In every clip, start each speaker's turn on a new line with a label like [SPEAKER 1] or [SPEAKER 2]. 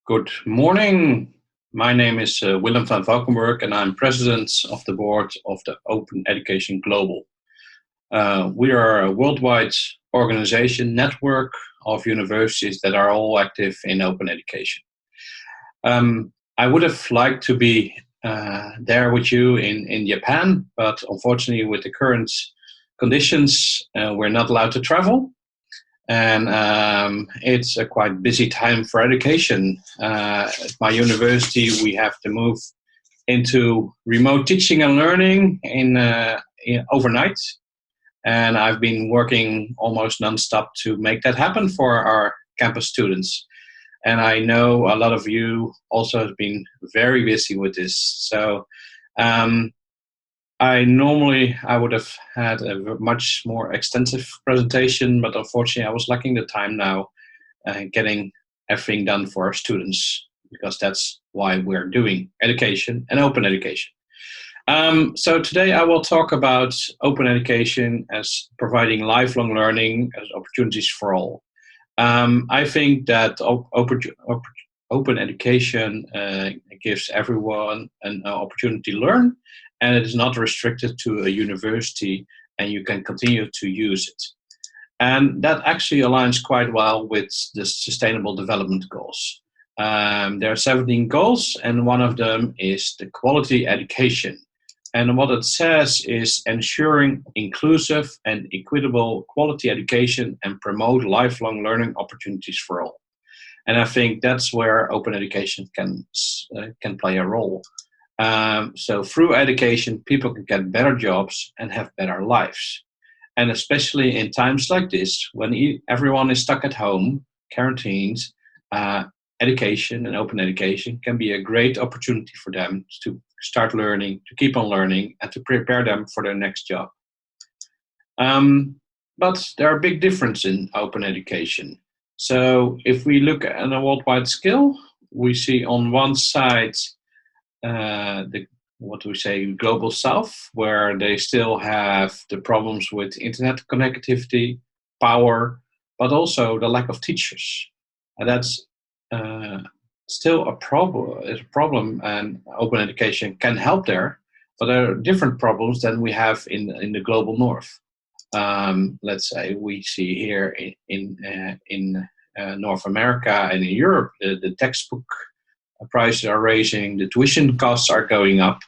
[SPEAKER 1] Good morning. My name is Willem van Valkenburg, and I'm president of the board of the Open Education Global. We are a worldwide organization network of universities that are all active in open education. I would have liked to be there with you in Japan, but unfortunately with the current conditions, we're not allowed to travel. And it's a quite busy time for education. At my university, we have to move into remote teaching and learning overnight. And I've been working almost nonstop to make that happen for our campus students. And I know a lot of you also have been very busy with this. So I would have had a much more extensive presentation, but unfortunately I was lacking the time now getting everything done for our students, because that's why we're doing education and open education. So today I will talk about open education as providing lifelong learning as opportunities for all. I think that open education gives everyone an opportunity to learn, and it is not restricted to a university, and you can continue to use it. And that actually aligns quite well with the Sustainable Development Goals. There are 17 goals, and one of them is the quality education. And what it says is ensuring inclusive and equitable quality education and promote lifelong learning opportunities for all. And I think that's where open education can play a role. So through education, people can get better jobs and have better lives. And especially in times like this, when everyone is stuck at home, quarantined, education and open education can be a great opportunity for them to start learning, to keep on learning, and to prepare them for their next job. But there are big differences in open education. So if we look at a worldwide scale, we see on one side the global south, where they still have the problems with internet connectivity, power, but also the lack of teachers. And that's still a problem, and open education can help there, but there are different problems than we have in the global north. Let's say we see here in North America and in Europe, the textbook prices are rising, the tuition costs are going up,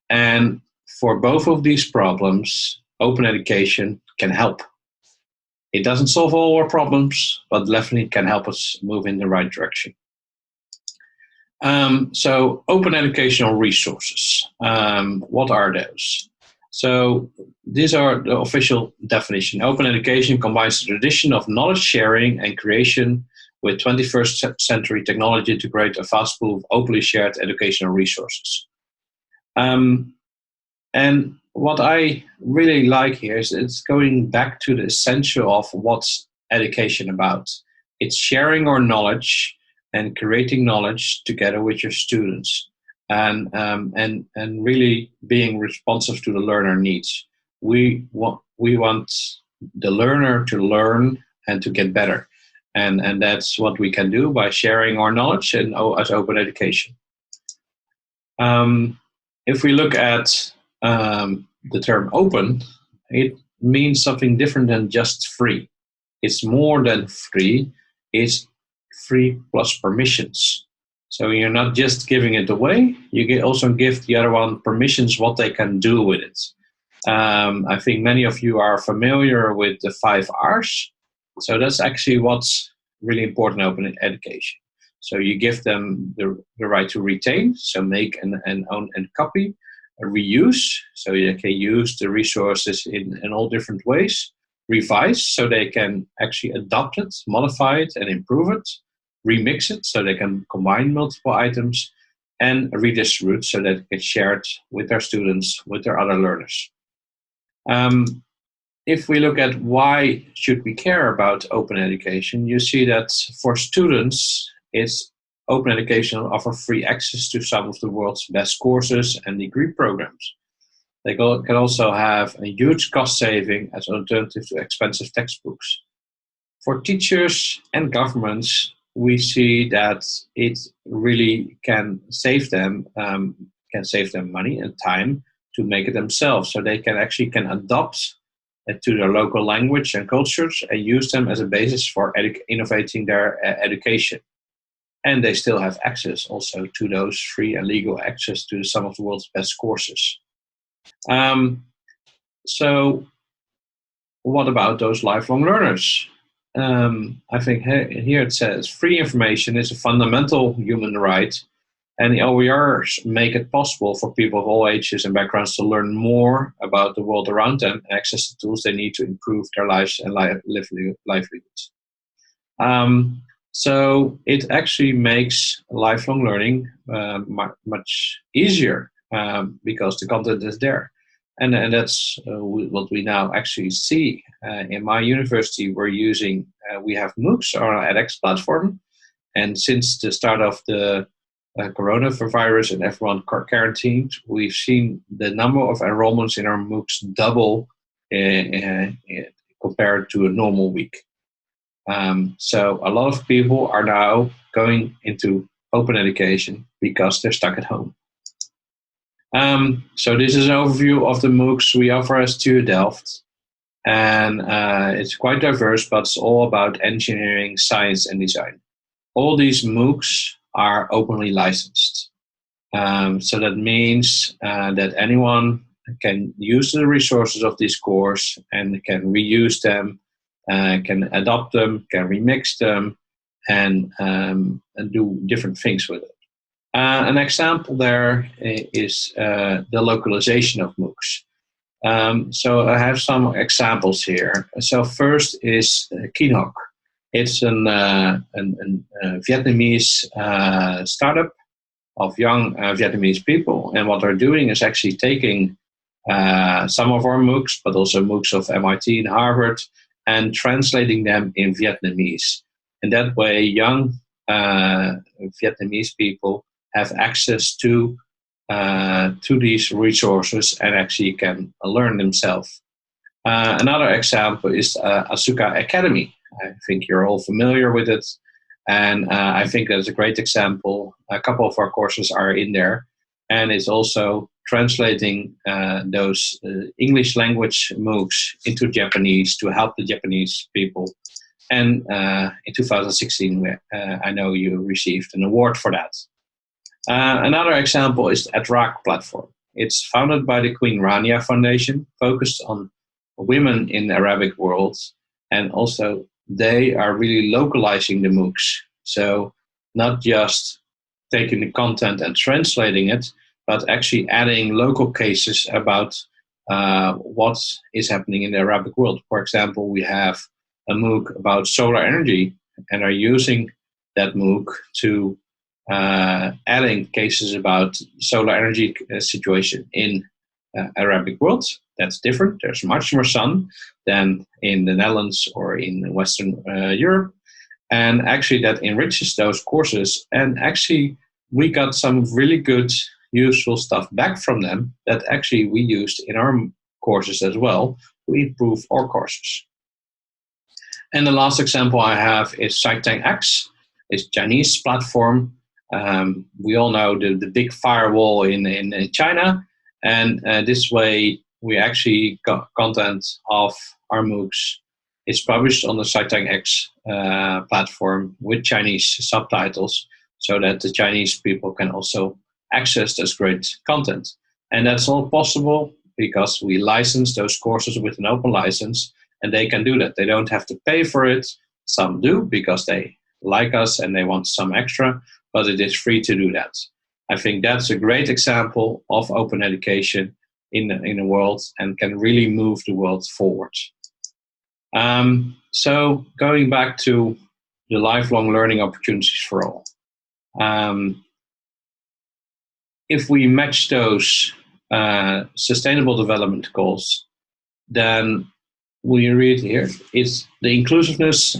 [SPEAKER 1] and for both of these problems, open education can help. It doesn't solve all our problems, but definitely can help us move in the right direction. So open educational resources, what are those? So these are the official definition. Open education combines the tradition of knowledge sharing and creation with 21st century technology to create a vast pool of openly shared educational resources. And what I really like here is it's going back to the essential of what's education about. It's sharing our knowledge and creating knowledge together with your students, and really being responsive to the learner needs. We want the learner to learn and to get better. And that's what we can do by sharing our knowledge and as open education. If we look at the term open, it means something different than just free. It's more than free. It's free plus permissions. So you're not just giving it away, you also give the other one permissions what they can do with it. I think many of you are familiar with the 5 R's. So that's actually what's really important in open education. So you give them the right to retain, so make and own and copy, reuse, so they can use the resources in all different ways, revise, so they can actually adopt it, modify it, and improve it, remix it, so they can combine multiple items, and redistribute, so that they can share it with their students, with their other learners. If we look at why should we care about open education, you see that for students, it's open education offers free access to some of the world's best courses and degree programs. They can also have a huge cost saving as an alternative to expensive textbooks. For teachers and governments, we see that it really can save them money and time to make it themselves, so they can adopt it to their local language and cultures and use them as a basis for innovating their education. And they still have access also to those free and legal access to some of the world's best courses. So what about those lifelong learners? I think here it says free information is a fundamental human right, and the OERs make it possible for people of all ages and backgrounds to learn more about the world around them and access the tools they need to improve their lives and livelihoods. So it actually makes lifelong learning much easier because the content is there. And that's what we now actually see. In my university, we have MOOCs on our edX platform. And since the start of the coronavirus and everyone quarantined, we've seen the number of enrollments in our MOOCs double compared to a normal week. So a lot of people are now going into open education because they're stuck at home. So this is an overview of the MOOCs we offer as TU Delft. And it's quite diverse, but it's all about engineering, science, and design. All these MOOCs are openly licensed. So that means that anyone can use the resources of this course and can reuse them, can adopt them, can remix them, and do different things with it. An example there is the localization of MOOCs. So I have some examples here. So first is Kinhoc. It's a Vietnamese startup of young Vietnamese people. And what they're doing is actually taking some of our MOOCs, but also MOOCs of MIT and Harvard, and translating them in Vietnamese. And that way, young Vietnamese people have access to these resources and actually can learn themselves. Another example is Asuka Academy. I think you're all familiar with it. And I think that's a great example. A couple of our courses are in there. And it's also translating those English language MOOCs into Japanese to help the Japanese people. And in 2016, I know you received an award for that. Another example is the Atrak platform. It's founded by the Queen Rania Foundation, focused on women in the Arabic world. And also, they are really localizing the MOOCs. So not just taking the content and translating it, but actually adding local cases about what is happening in the Arabic world. For example, we have a MOOC about solar energy and are using that MOOC to adding cases about solar energy situation in Arabic world. That's different. There's much more sun than in the Netherlands or in Western Europe. And actually that enriches those courses. And actually we got some really good, useful stuff back from them that actually we used in our courses as well to improve our courses. And the last example I have is SciTechX. It's a Chinese platform. We all know the big firewall in China. And this way, we actually got content of our MOOCs. It's published on the SciTechX platform with Chinese subtitles so that the Chinese people can also access this great content. And that's all possible because we license those courses with an open license, and they can do that. They don't have to pay for it. Some do because they like us and they want some extra, but it is free to do that. I think that's a great example of open education in the world and can really move the world forward. So going back to the lifelong learning opportunities for all. If we match those sustainable development goals, then we read here, it's the inclusiveness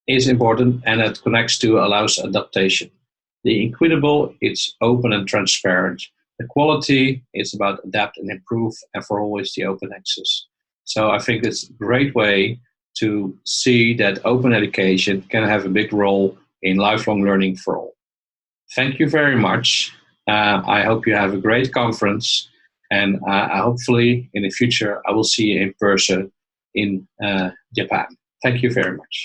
[SPEAKER 1] is important and it connects to allows adaptation. The equitable, it's open and transparent. The quality is about adapt and improve, and for always the open access. So I think it's a great way to see that open education can have a big role in lifelong learning for all. Thank you very much. I hope you have a great conference, and hopefully in the future I will see you in person in Japan. Thank you very much.